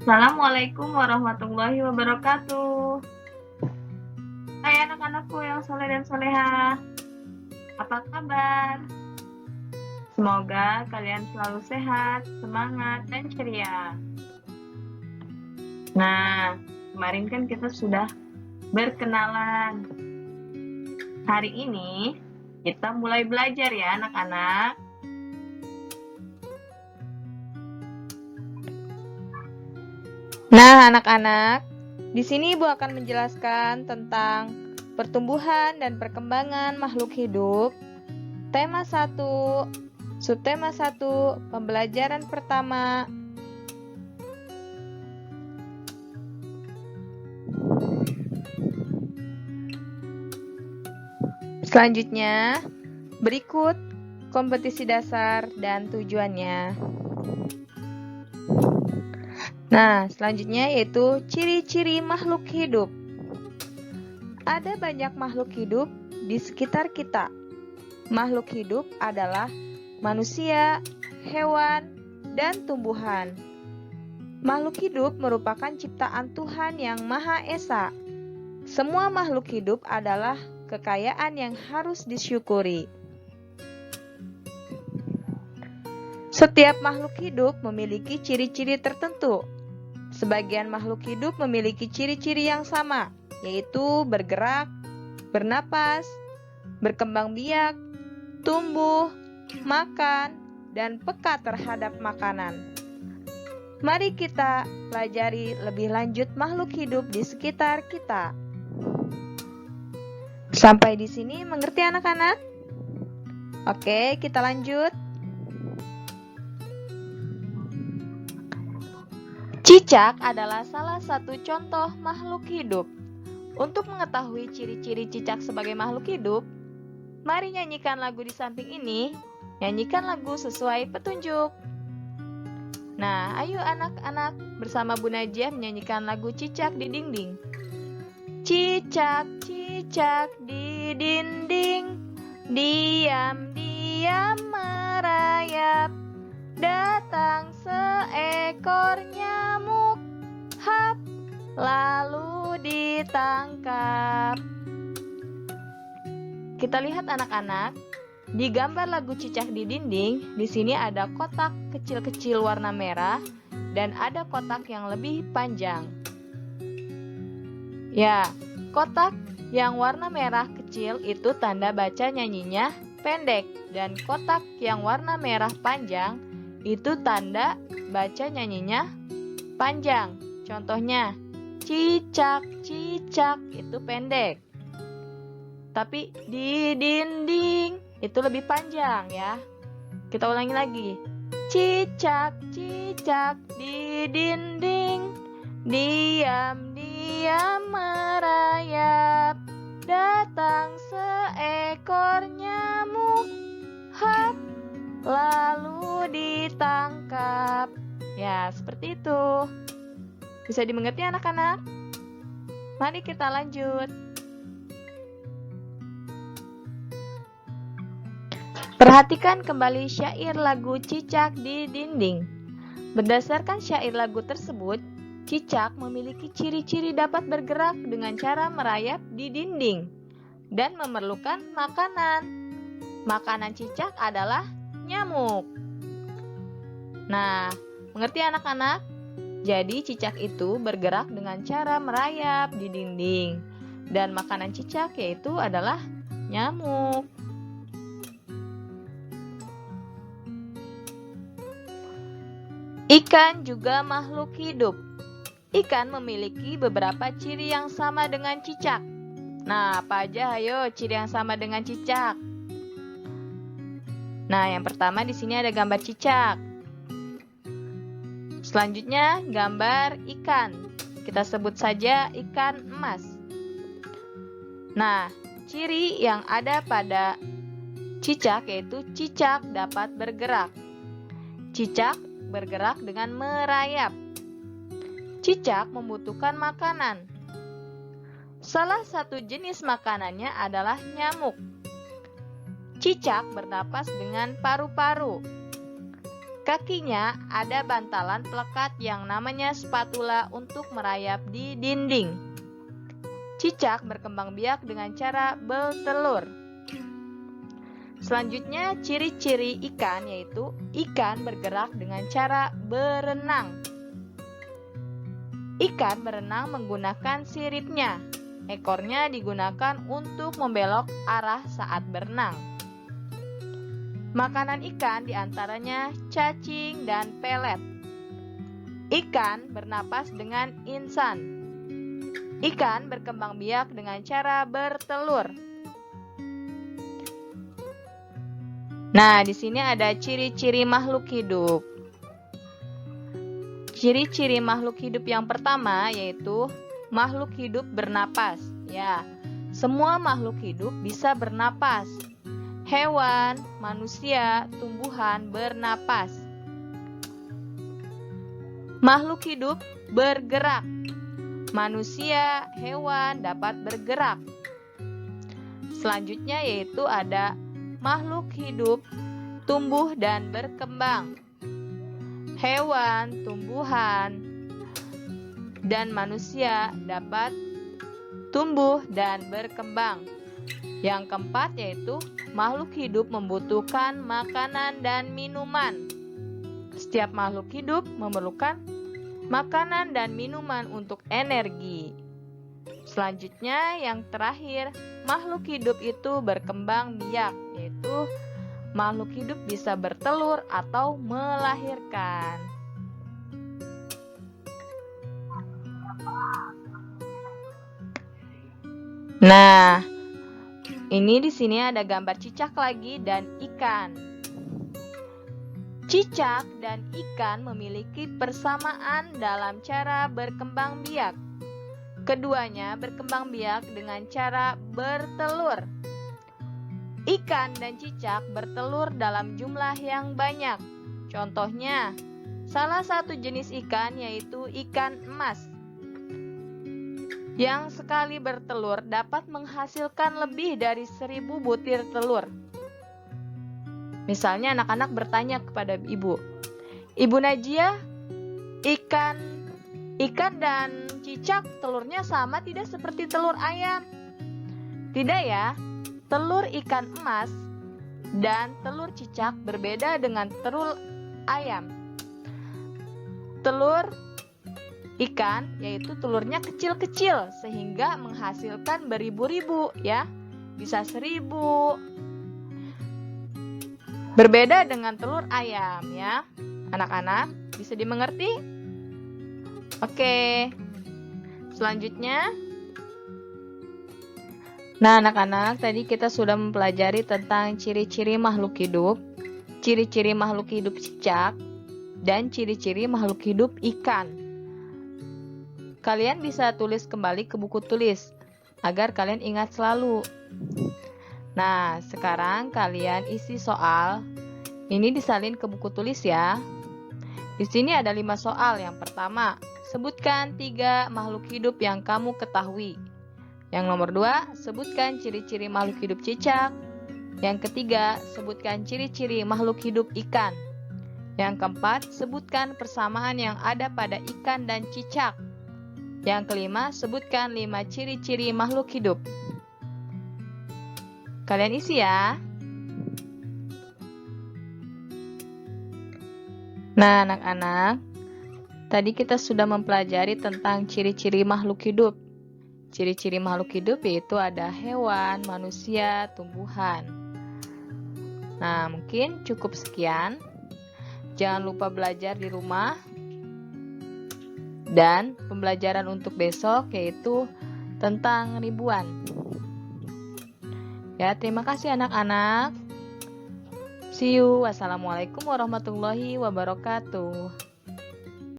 Assalamualaikum warahmatullahi wabarakatuh. Hai anak-anakku yang soleh dan soleha. Apa kabar? Semoga kalian selalu sehat, semangat, dan ceria. Nah, kemarin kan kita sudah berkenalan. Hari ini kita mulai belajar ya anak-anak. Nah, anak-anak, di sini Ibu akan menjelaskan tentang pertumbuhan dan perkembangan makhluk hidup. Tema 1, subtema 1, pembelajaran pertama. Selanjutnya, berikut kompetisi dasar dan tujuannya. Nah, selanjutnya yaitu ciri-ciri makhluk hidup. Ada banyak makhluk hidup di sekitar kita. Makhluk hidup adalah manusia, hewan, dan tumbuhan. Makhluk hidup merupakan ciptaan Tuhan yang Maha Esa. Semua makhluk hidup adalah kekayaan yang harus disyukuri. Setiap makhluk hidup memiliki ciri-ciri tertentu. Sebagian makhluk hidup memiliki ciri-ciri yang sama, yaitu bergerak, bernapas, berkembang biak, tumbuh, makan, dan peka terhadap makanan. Mari kita pelajari lebih lanjut makhluk hidup di sekitar kita. Sampai di sini mengerti anak-anak? Oke, kita lanjut. Cicak adalah salah satu contoh makhluk hidup. Untuk mengetahui ciri-ciri cicak sebagai makhluk hidup, mari nyanyikan lagu di samping ini. Nyanyikan lagu sesuai petunjuk. Nah, ayo anak-anak bersama Bu Najia menyanyikan lagu Cicak di Dinding. Cicak, cicak di dinding, diam-diam merayap. Datang seekor nyamuk, hap, lalu ditangkap. Kita lihat anak-anak, di gambar lagu Cicak di Dinding, di sini ada kotak kecil-kecil warna merah dan ada kotak yang lebih panjang. Ya, kotak yang warna merah kecil itu tanda baca nyanyinya pendek dan kotak yang warna merah panjang itu tanda baca nyanyinya panjang. Contohnya, cicak, cicak itu pendek. Tapi di dinding itu lebih panjang ya. Kita ulangi lagi. Cicak, cicak di dinding, diam-diam merayap. Datang seekor nyamuk, hap, lalu ditangkap. Ya, seperti itu. Bisa dimengerti anak-anak? Mari kita lanjut. Perhatikan kembali syair lagu Cicak di Dinding. Berdasarkan syair lagu tersebut, cicak memiliki ciri-ciri dapat bergerak dengan cara merayap di dinding dan memerlukan makanan. Makanan cicak adalah nyamuk. Nah, mengerti anak-anak? Jadi cicak itu bergerak dengan cara merayap di dinding dan makanan cicak yaitu adalah nyamuk. Ikan juga makhluk hidup. Ikan memiliki beberapa ciri yang sama dengan cicak. Nah, apa aja ayo ciri yang sama dengan cicak? Nah, yang pertama di sini ada gambar cicak. Selanjutnya gambar ikan. Kita sebut saja ikan emas. Nah, ciri yang ada pada cicak yaitu cicak dapat bergerak. Cicak bergerak dengan merayap. Cicak membutuhkan makanan. Salah satu jenis makanannya adalah nyamuk. Cicak bernapas dengan paru-paru. kakinya ada bantalan pelekat yang namanya spatula untuk merayap di dinding. Cicak berkembang biak dengan cara bertelur. Selanjutnya, ciri-ciri ikan yaitu ikan bergerak dengan cara berenang. Ikan berenang menggunakan siripnya. Ekornya digunakan untuk membelok arah saat berenang. Makanan ikan diantaranya cacing dan pelet. Ikan bernapas dengan insan. Ikan berkembang biak dengan cara bertelur. Nah, di sini ada ciri-ciri makhluk hidup. Ciri-ciri makhluk hidup yang pertama yaitu makhluk hidup bernapas. Ya, semua makhluk hidup bisa bernapas. Hewan, manusia, tumbuhan bernapas. Makhluk hidup bergerak. Manusia, hewan dapat bergerak. Selanjutnya yaitu ada makhluk hidup tumbuh dan berkembang. Hewan, tumbuhan, dan manusia dapat tumbuh dan berkembang. Yang keempat yaitu makhluk hidup membutuhkan makanan dan minuman. Setiap makhluk hidup memerlukan makanan dan minuman untuk energi. Selanjutnya yang terakhir, makhluk hidup itu berkembang biak, yaitu makhluk hidup bisa bertelur atau melahirkan. Nah, ini di sini ada gambar cicak lagi dan ikan. Cicak dan ikan memiliki persamaan dalam cara berkembang biak. Keduanya berkembang biak dengan cara bertelur. Ikan dan cicak bertelur dalam jumlah yang banyak. Contohnya, salah satu jenis ikan yaitu ikan emas, yang sekali bertelur dapat menghasilkan lebih dari 1000 butir telur. Misalnya anak-anak bertanya kepada ibu, "Ibu Najia, ikan dan cicak telurnya sama tidak seperti telur ayam?" Tidak ya, telur ikan emas dan telur cicak berbeda dengan telur ayam. Telur ikan yaitu telurnya kecil-kecil sehingga menghasilkan beribu-ribu ya, bisa 1000. Berbeda dengan telur ayam ya. Anak-anak bisa dimengerti? Oke. Selanjutnya, nah anak-anak tadi kita sudah mempelajari tentang ciri-ciri makhluk hidup, ciri-ciri makhluk hidup cicak, dan ciri-ciri makhluk hidup ikan. Kalian bisa tulis kembali ke buku tulis agar kalian ingat selalu. Nah, sekarang kalian isi soal. Ini disalin ke buku tulis ya. Di sini ada 5 soal. Yang pertama, sebutkan 3 makhluk hidup yang kamu ketahui. Yang nomor 2, sebutkan ciri-ciri makhluk hidup cicak. Yang ketiga, sebutkan ciri-ciri makhluk hidup ikan. Yang keempat, sebutkan persamaan yang ada pada ikan dan cicak. Yang kelima, sebutkan 5 ciri-ciri makhluk hidup. Kalian isi ya. Nah, anak-anak, tadi kita sudah mempelajari tentang ciri-ciri makhluk hidup. Ciri-ciri makhluk hidup yaitu ada hewan, manusia, tumbuhan. Nah, mungkin cukup sekian. Jangan lupa belajar di rumah. Dan pembelajaran untuk besok yaitu tentang ribuan. Ya, terima kasih anak-anak. See you. Wassalamualaikum warahmatullahi wabarakatuh.